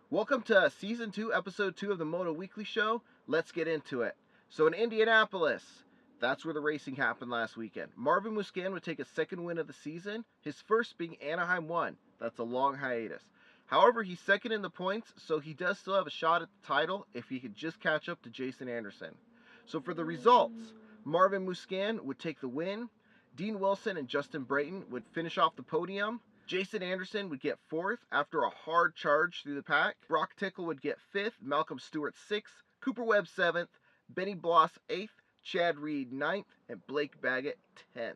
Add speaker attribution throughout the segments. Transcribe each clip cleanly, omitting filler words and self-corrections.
Speaker 1: Welcome to Season 2, Episode 2 of the Moto Weekly Show. Let's get into it. So in Indianapolis, that's where the racing happened last weekend. Marvin Musquin would take his second win of the season, his first being Anaheim 1. That's a long hiatus. However, he's second in the points, so he does still have a shot at the title if he could just catch up to Jason Anderson. So for the results, Marvin Musquin would take the win. Dean Wilson and Justin Brayton would finish off the podium. Jason Anderson would get 4th after a hard charge through the pack. Brock Tickle would get 5th, Malcolm Stewart 6th, Cooper Webb 7th, Benny Bloss 8th, Chad Reed 9th, and Blake Baggett 10th.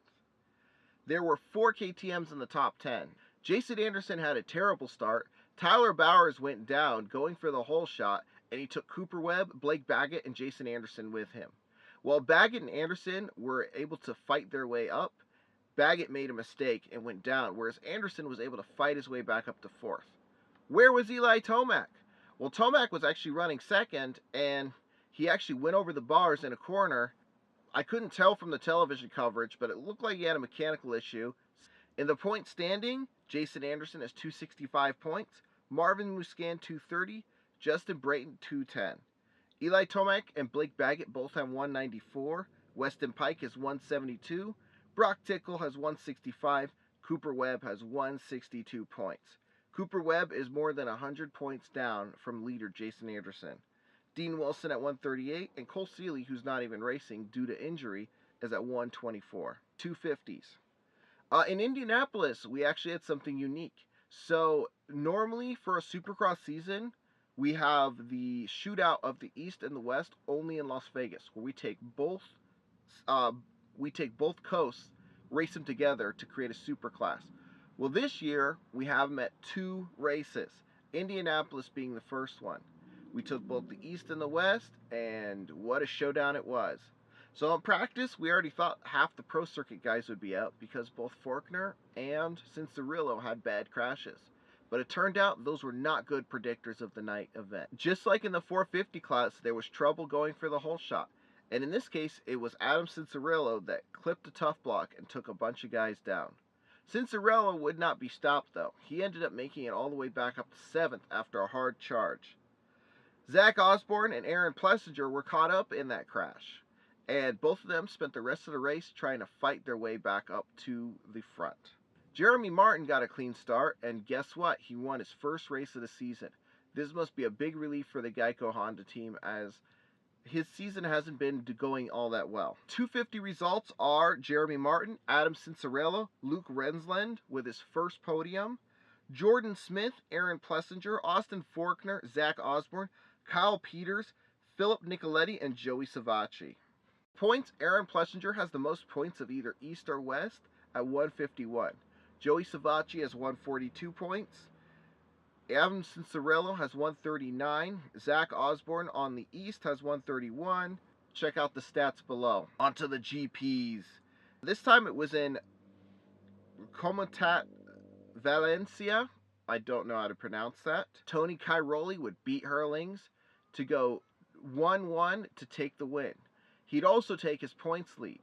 Speaker 1: There were 4 KTMs in the top 10. Jason Anderson had a terrible start. Tyler Bowers went down going for the whole shot, and he took Cooper Webb, Blake Baggett, and Jason Anderson with him. While Baggett and Anderson were able to fight their way up, Baggett made a mistake and went down, whereas Anderson was able to fight his way back up to 4th. Where was Eli Tomac? Well, Tomac was actually running second, and he actually went over the bars in a corner. I couldn't tell from the television coverage, but it looked like he had a mechanical issue. In the point standing, Jason Anderson has 265 points, Marvin Musquin 230, Justin Brayton 210. Eli Tomac and Blake Baggett both have 194, Weston Pike is 172, Brock Tickle has 165. Cooper Webb has 162 points. Cooper Webb is more than 100 points down from leader Jason Anderson. Dean Wilson at 138, and Cole Seeley, who's not even racing due to injury, is at 124. 250s. In Indianapolis, we actually had something unique. So normally for a Supercross season, we have the shootout of the East and the West only in Las Vegas, where we take both coasts, race them together to create a super class. Well, this year we have them at 2 races, Indianapolis being the first one. We took both the East and the West, and what a showdown it was. So in practice, we already thought half the Pro Circuit guys would be out because both Forkner and Cincerillo had bad crashes. But it turned out those were not good predictors of the night event. Just like in the 450 class, there was trouble going for the whole shot. And in this case, it was Adam Cincerillo that clipped a tough block and took a bunch of guys down. Cincerillo would not be stopped, though. He ended up making it all the way back up to 7th after a hard charge. Zach Osborne and Aaron Plessinger were caught up in that crash, and both of them spent the rest of the race trying to fight their way back up to the front. Jeremy Martin got a clean start, and guess what? He won his first race of the season. This must be a big relief for the Geico Honda team, as his season hasn't been going all that well. 250 results are Jeremy Martin, Adam Cincerillo, Luke Rensland with his first podium, Jordan Smith, Aaron Plessinger, Austin Forkner, Zach Osborne, Kyle Peters, Philip Nicoletti, and Joey Savacci. Points, Aaron Plessinger has the most points of either East or West at 151. Joey Savacci has 142 points. Adam Cincerillo has 139. Zach Osborne on the East has 131. Check out the stats below. Onto the GPs. This time it was in Comitat Valencia. I don't know how to pronounce that. Tony Cairoli would beat Hurlings to go 1-1 to take the win. He'd also take his points lead.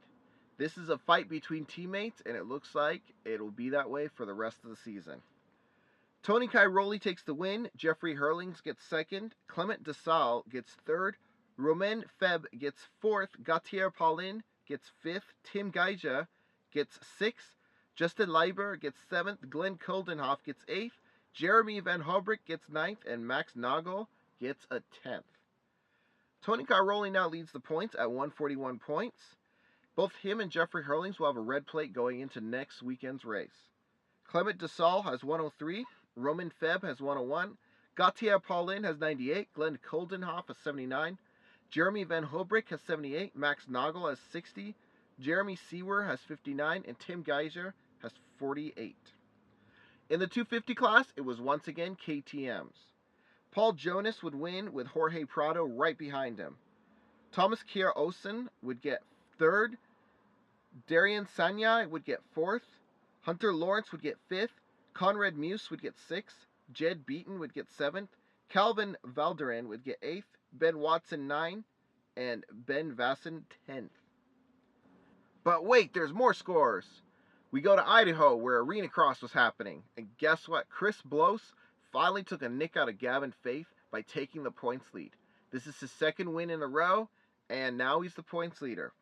Speaker 1: This is a fight between teammates, and it looks like it'll be that way for the rest of the season. Tony Cairoli takes the win. Jeffrey Hurlings gets 2nd. Clement DeSalle gets 3rd. Romain Feb gets 4th. Gautier Paulin gets 5th. Tim Geija gets 6th. Justin Leiber gets 7th. Glenn Koldenhoff gets 8th. Jeremy Van Hobrick gets 9th. And Max Nagel gets a 10th. Tony Cairoli now leads the points at 141 points. Both him and Jeffrey Hurlings will have a red plate going into next weekend's race. Clement DeSalle has 103. Roman Feb has 101. Gautier Paulin has 98. Glenn Koldenhoff has 79. Jeremy Van Hobrick has 78. Max Nagel has 60. Jeremy Seawer has 59. And Tim Geiger has 48. In the 250 class, it was once again KTMs. Paul Jonas would win with Jorge Prado right behind him. Thomas Kier Olsen would get 3rd. Darian Sanyai would get 4th. Hunter Lawrence would get 5th. Conrad Muse would get 6th. Jed Beaton would get 7th. Calvin Valderin would get 8th. Ben Watson 9th. And Ben Vasson 10th. But wait, there's more scores. We go to Idaho, where Arena Cross was happening. And guess what? Chris Blos finally took a nick out of Gavin Faith by taking the points lead. This is his second win in a row, and now he's the points leader.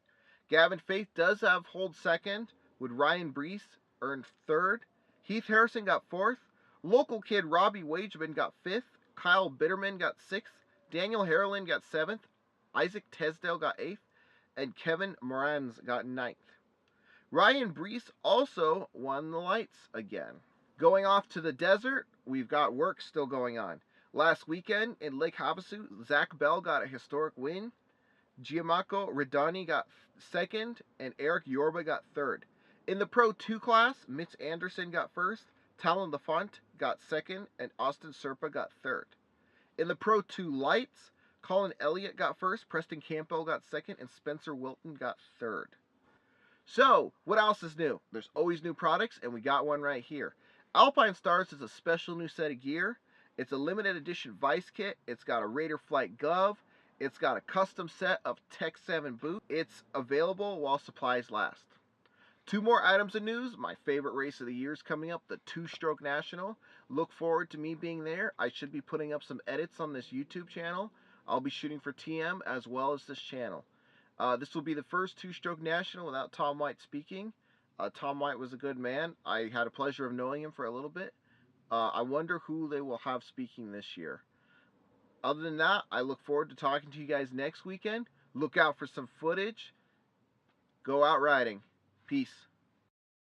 Speaker 1: Gavin Faith does have hold second, with Ryan Brees earned third. Heath Harrison got fourth. Local kid Robbie Wageman got fifth. Kyle Bitterman got sixth. Daniel Harlan got seventh. Isaac Tesdale got eighth. And Kevin Morans got ninth. Ryan Brees also won the lights again. Going off to the desert, we've got work still going on. Last weekend in Lake Havasu, Zach Bell got a historic win. Gianmarco Redani got second, and Eric Yorba got third. In the Pro 2 class, Mitch Anderson got first, Talon Lafont got second, and Austin Serpa got third. In the Pro 2 lights, Colin Elliott got first, Preston Campbell got second, and Spencer Wilton got third. So, what else is new? There's always new products, and we got one right here. Alpine Stars is a special new set of gear. It's a limited edition Vice kit. It's got a Raider Flight Gov. It's got a custom set of Tech 7 boots. It's available while supplies last. Two more items of news. My favorite race of the year is coming up, the Two-Stroke National. Look forward to me being there. I should be putting up some edits on this YouTube channel. I'll be shooting for TM as well as this channel. This will be the first Two-Stroke National without Tom White speaking. Tom White was a good man. I had a pleasure of knowing him for a little bit. I wonder who they will have speaking this year. Other than that, I look forward to talking to you guys next weekend. Look out for some footage. Go out riding. Peace.